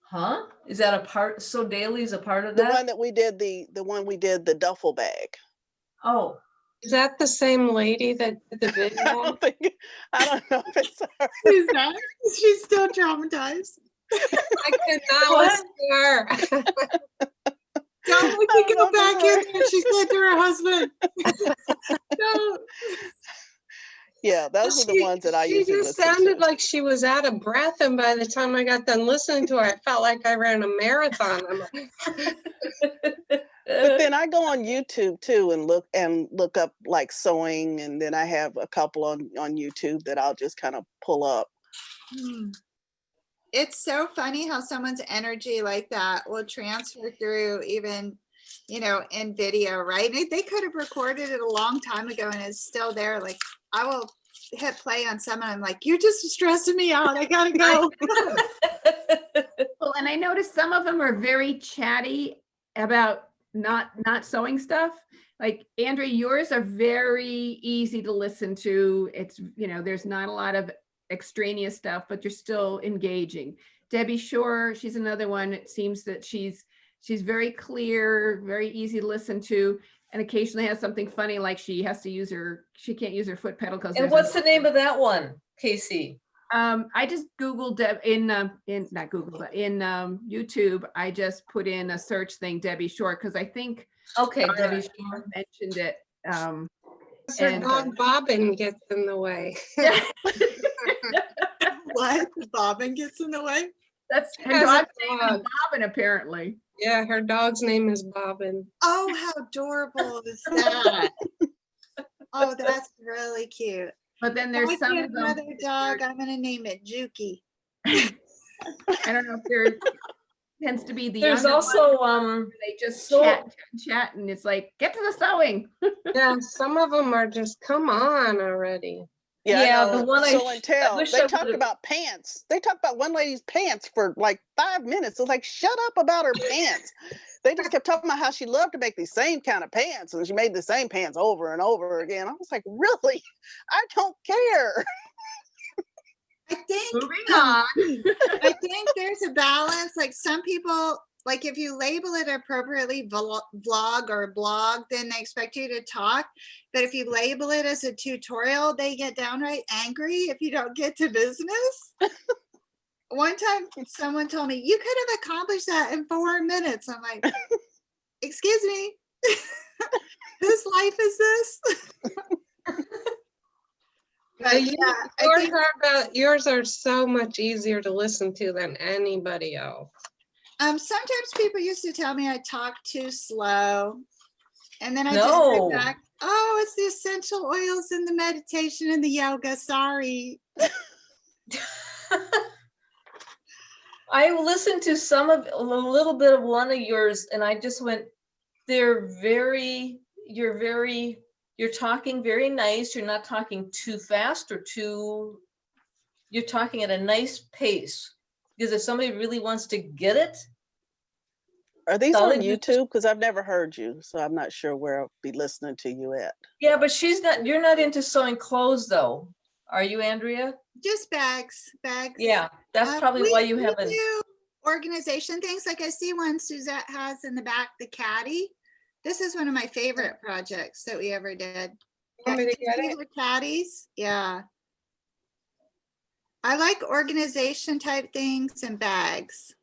Huh? Is that a part? Sew Daily is a part of that? The one that we did, the one we did the duffel bag. Oh. Is that the same lady that did the video? I don't know if it's her. Who's that? She's still traumatized. I could not listen to her. Don't let me go back in there. She said to her husband. No. Yeah, those are the ones that I usually listen to. She just sounded like she was out of breath, and by the time I got done listening to her, I felt like I ran a marathon. But then I go on YouTube too and look up like sewing, and then I have a couple on YouTube that I'll just kind of pull up. It's so funny how someone's energy like that will transfer through even, in video, right? They could have recorded it a long time ago and it's still there. Like, I will hit play on some and I'm like, you're just stressing me out. I gotta go. and I noticed some of them are very chatty about not sewing stuff. Like Andrea, yours are very easy to listen to. It's, there's not a lot of extraneous stuff, but you're still engaging. Debbie Shore, she's another one. It seems that she's very clear, very easy to listen to, and occasionally has something funny, like she can't use her foot pedal because. And what's the name of that one, Casey? I just Googled in YouTube. I just put in a search thing, Debbie Shore, because I think Okay, Debbie Shore. mentioned it. Her And, dog Bobbin gets in the way. What? The bobbin gets in the way? That's her Has a dog's name is dog. Bobbin, apparently. Yeah, her dog's name is Bobbin. Oh, how adorable is that? Oh, that's really cute. But then If there's I some get of them. another dog, I'm gonna name it Juki. I don't know if there tends to be the There's younger ones also, where they just so- chat, and it's like, get to the sewing. Yeah, some of them are just, come on already. Yeah, Yeah, I know. the one I Show and tell. wish They I talked would've- about pants. They talked about one lady's pants for like 5 minutes. It's like, shut up about her pants. They just kept talking about how she loved to make these same kind of pants, and she made the same pants over and over again. I was like, really? I don't care. I think Moving on. I think there's a balance. Like some people, like if you label it appropriately vlog or blog, then they expect you to talk. But if you label it as a tutorial, they get downright angry if you don't get to business. One time someone told me, you could have accomplished that in 4 minutes. I'm like, excuse me, whose life is this? But yeah, I think Yours are so much easier to listen to than anybody else. sometimes people used to tell me I talk too slow. And then I No. just go back, oh, it's the essential oils and the meditation and the yoga. Sorry. I listened to a little bit of one of yours, and I just went, you're talking very nice. You're not talking too fast or you're talking at a nice pace. Because if somebody really wants to get it, Are these Solid on business- YouTube? Because I've never heard you, so I'm not sure where I'll be listening to you at. yeah, but you're not into sewing clothes though. Are you, Andrea? Just bags. Yeah, that's probably why you haven't. do organization things. Like I see one Suzette has in the back, the caddy. This is one of my favorite projects that we ever did. Want me to get it? Her caddies, yeah. I like organization type things and bags.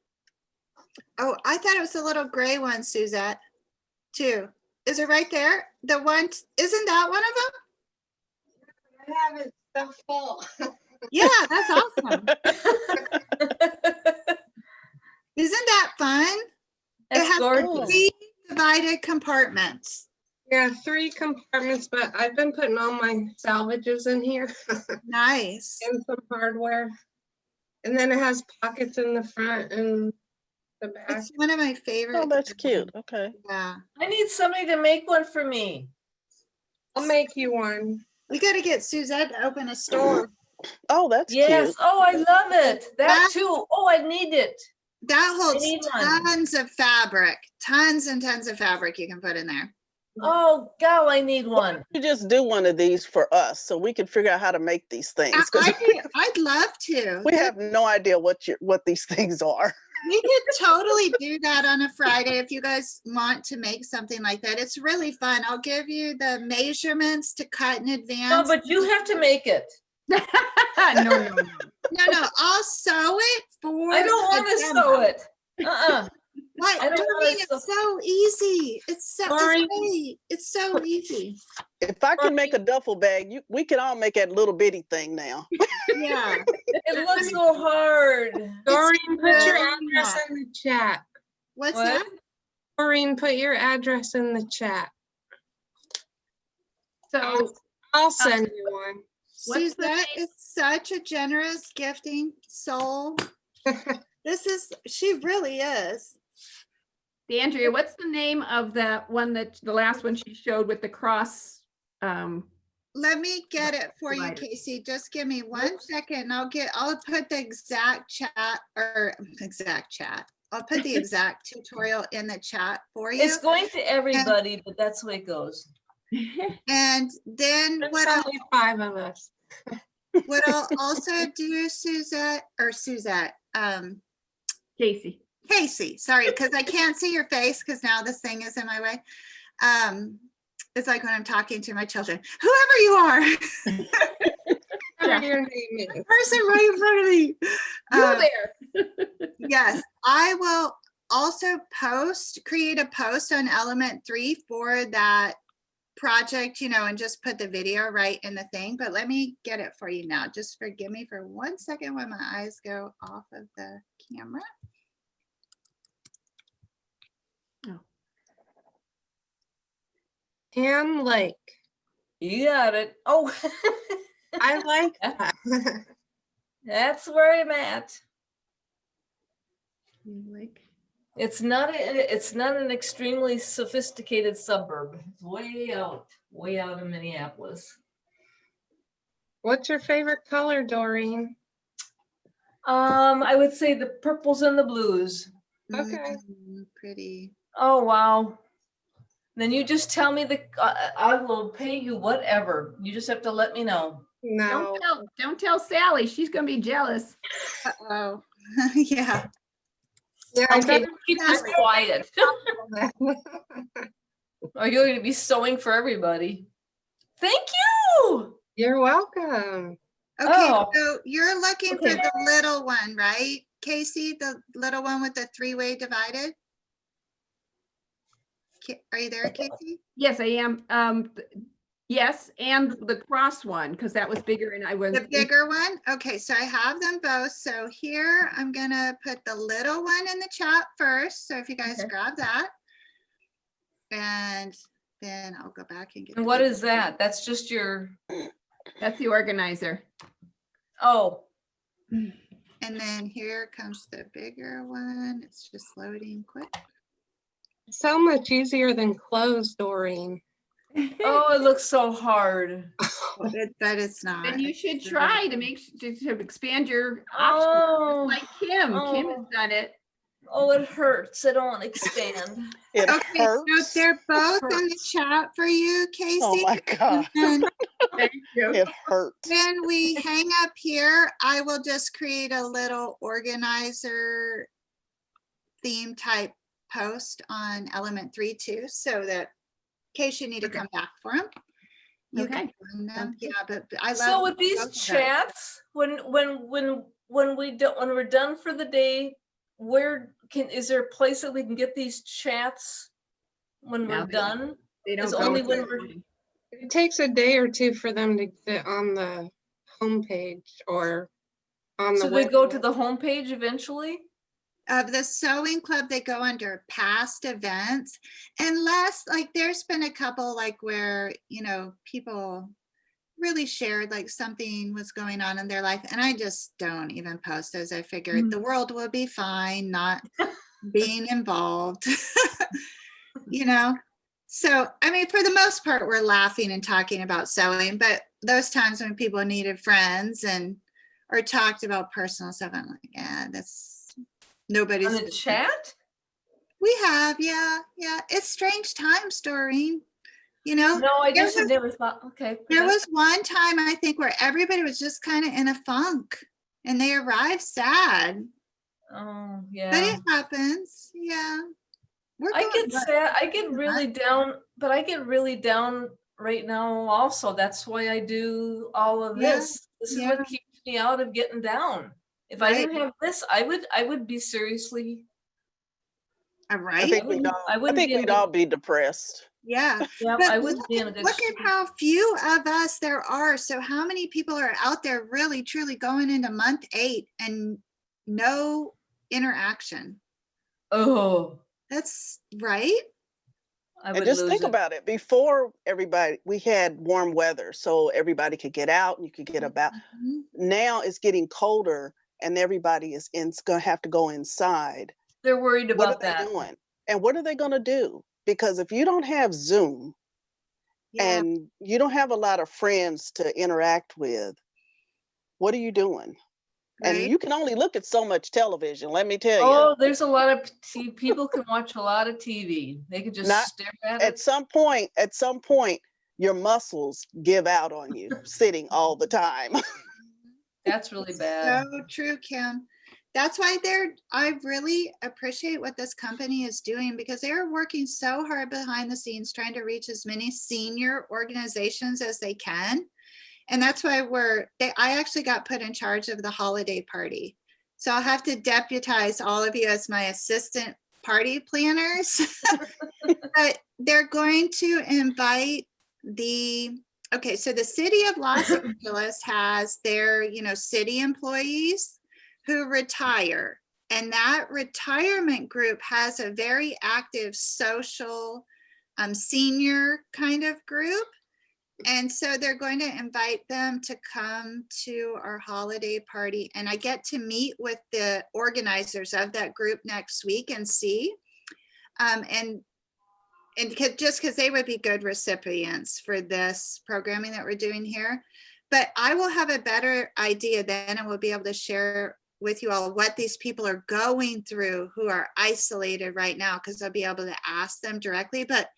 Oh, I thought it was the little gray one, Suzette, too. Is it right there? The one, isn't that one of them? I have it stuff full. Yeah, that's awesome. Isn't that fun? That's It has gorgeous. 3 divided compartments. Yeah, 3 compartments, but I've been putting all my salvages in here Nice. and some hardware. And then it has pockets in the front and the back. It's one of my favorites. Oh, that's cute. Okay. Yeah. I need somebody to make one for me. I'll make you one. We got to get Suzette to open a store. Oh, that's Yes. cute. Oh, I love it. That That- too. Oh, I need it. That holds need one. tons of fabric, tons and tons of fabric you can put in there. Oh, gal, I need one. You just do one of these for us so we can figure out how to make these things. 'Cause I'd love to. we have no idea what these things are. We could totally do that on a Friday if you guys want to make something like that. It's really fun. I'll give you the measurements to cut in No, advance. but you have to make it. No. No, I'll sew it for. I don't want to the sew demo. it. What? I don't wanna Doreen, sew- it's so easy. Sorry. It's so easy. If I can make a duffel bag, we can all make that little bitty thing now. Yeah. It looks so hard. Doreen, put your really address not. in the chat. What's What? that? Doreen, put your address in the chat. So I'll send you one. What's the Suzette is such a generous, gifting soul. She really is. Andrea, what's the name of the one the last one she showed with the cross let me get it for you, Provider. Casey. Just give me 1 second. I'll put the exact chat or exact chat. I'll put the exact tutorial in the chat for you. It's going to everybody, but that's the way it goes. And then There's what I'll only 5 of us. what I'll also do, Suzette, Casey. Casey, sorry, because I can't see your face because now this thing is in my way. It's like when I'm talking to my children, whoever you are, Whatever your name is. person right in front of me. You there. Yes, I will also create a post on element 3 for that project, and just put the video right in the thing. But let me get it for you now. Just forgive me for 1 second when my eyes go off of the camera. Ann Lake. You got it. Oh, I like that. that's where I'm at. Like, It's not an extremely sophisticated suburb. It's way out in Minneapolis. What's your favorite color, Doreen? I would say the purples and the blues. Okay. Pretty. Oh, wow. Then you just tell me I will pay you whatever. You just have to let me know. No. don't tell Sally. She's gonna be jealous. Uh-oh. Yeah. Yeah, I Okay, better keep this quiet. Or you're going to be sewing for everybody. Thank you. You're welcome. Okay, Oh. so you're looking for Okay. the little one, right, Casey? The little one with the 3-way divided? Are you there, Casey? Yes, I am. Yes, and the cross one, because that was bigger and I was. The bigger one? Okay, so I have them both. So here, I'm gonna put the little one in the chat first. So if you guys Okay. grab that. And then I'll go back and get. And the what big is that? That's just your, That's the organizer. oh, And then here comes the bigger one. It's just loading quick. So much easier than clothes, Doreen. oh, it looks so hard. But it's not. Then you should try to expand your Oh. options, just like Kim. Kim Oh. has done it. Oh, it hurts. I don't want to expand. It Okay, so hurts. they're both in the hurts. chat for you, Casey. Oh my God. And Thank you. It hurts. when we hang up here, I will just create a little organizer theme type post on element 3 too, so that in case you need to Okay. come back for them. You Okay. can find them. Sounds good. Yeah, but I love So with both these of those. chats, when we're done for the day, is there a place that we can get these chats when Now we're they- done? They don't It's go only to when the we're- morning. It takes a day or two for them to get on the homepage or on the So they web. go to the homepage eventually? Of the sewing club, they go under past events, unless like there's been a couple like where people really shared like something was going on in their life, and I just don't even post those. I figured the world will be fine not being involved. So I mean, for the most part, we're laughing and talking about sewing, but those times when people needed friends or talked about personal stuff, I'm like, yeah, that's nobody's On the business. chat? We have, yeah. It's strange times, Doreen. No, I there just had was- never thought, okay. There was one time I think where everybody was just kind of in a funk and they arrived sad, Oh, but yeah. it happens. Yeah. We're I going get sad, I get really down, but I get really down right now also. That's why I do all of Yeah, this. This is yeah. what keeps me out of getting down. If I didn't Right. have this, I would be seriously, All I right. think wouldn't- we'd all, I I wouldn't think be in we'd good- all be depressed. Yeah. yeah, But I wouldn't be in a good look at shape. how few of us there are. So how many people are out there really truly going into month 8 and no interaction? Oh, That's right. I And would just lose think it. about it. Before we had warm weather, so everybody could get out and you could get about. Mhm. Now it's getting colder and everybody is going to have to go inside. They're worried What are about they that. doing? And what are they going to do? Because if you don't have Zoom Yeah, and you don't have a lot of friends to interact with, what are you doing? And right. you can only look at so much television, let me tell you. Oh, there's a lot of people can watch a lot of TV. They can just Not stare at at it. some point, your muscles give out on you sitting all the time. That's really bad. So true, Kim. That's why I really appreciate what this company is doing, because they're working so hard behind the scenes trying to reach as many senior organizations as they can. And that's why I actually got put in charge of the holiday party. So I'll have to deputize all of you as my assistant party planners. But they're going to invite okay, so the city of Los Angeles has their, city employees who retire. And that retirement group has a very active social senior kind of group. And so they're going to invite them to come to our holiday party. And I get to meet with the organizers of that group next week and see. And just because they would be good recipients for this programming that we're doing here. But I will have a better idea then, and we'll be able to share with you all what these people are going through who are isolated right now, because I'll be able to ask them directly. But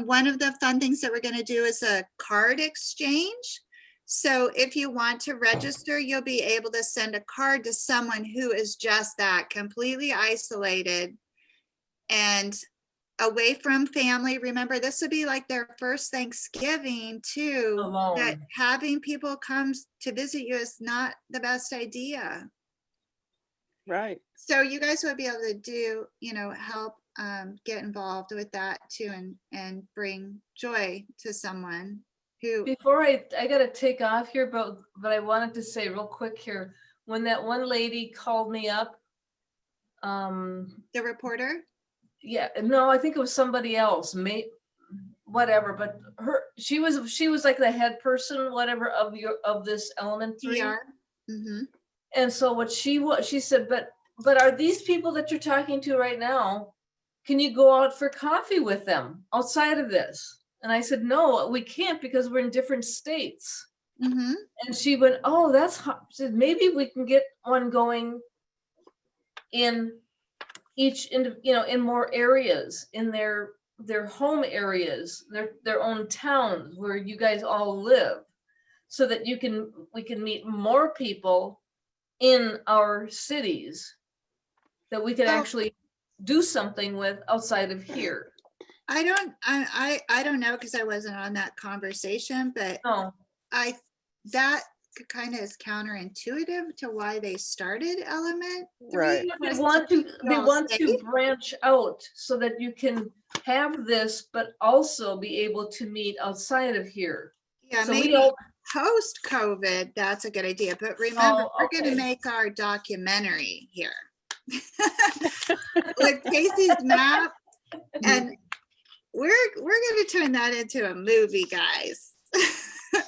one of the fun things that we're going to do is a card exchange. So if you want to register, you'll be able to send a card to someone who is just that, completely isolated and away from family. Remember, this would be like their first Thanksgiving too. Alone. That having people come to visit you is not the best idea. Right. So you guys will be able to do, help get involved with that too, and bring joy to someone who. Before I gotta take off here, but I wanted to say real quick here, when that one lady called me up, The reporter? yeah, no, I think it was somebody else, whatever, but she was like the head person, whatever, of this elementary. Mm-hmm. And so what she said, but are these people that you're talking to right now, can you go out for coffee with them outside of this? And I said, no, we can't, because we're in different states. Mm-hmm. And she went, oh, that's hard. She said, maybe we can get one going in each, in more areas, in their home areas, their own towns where you guys all live, so that we can meet more people in our cities that we could actually do something with outside of here. I don't know, because I wasn't on that conversation, but No, that kind of is counterintuitive to why they started Element 3. Right. they want to branch out so that you can have this, but also be able to meet outside of here. Yeah, So maybe post-COVID, that's a good idea. But remember, we're going to make our documentary here with Casey's map, and we're going to turn that into a movie, guys.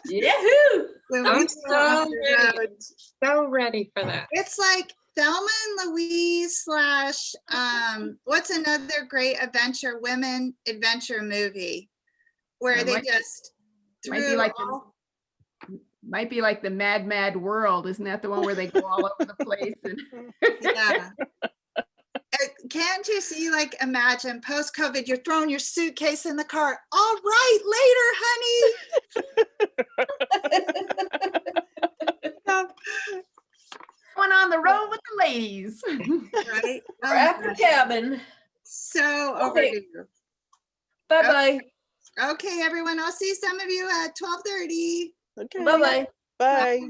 Yahoo! When I'm we go on the road. so ready for that. It's like Thelma and Louise slash what's another great women adventure movie where It they might- just Might be threw like all. might be like the Mad Mad World. Isn't that the one where they go all over the place? And Yeah. Can't you see, like, imagine post-COVID, you're throwing your suitcase in the car. All right, later, honey. going on the road with the ladies. Right? We're at the cabin. So Okay. overdue. Bye-bye. Okay, everyone. I'll see some of you at 12:30. Okay. Bye-bye. Bye.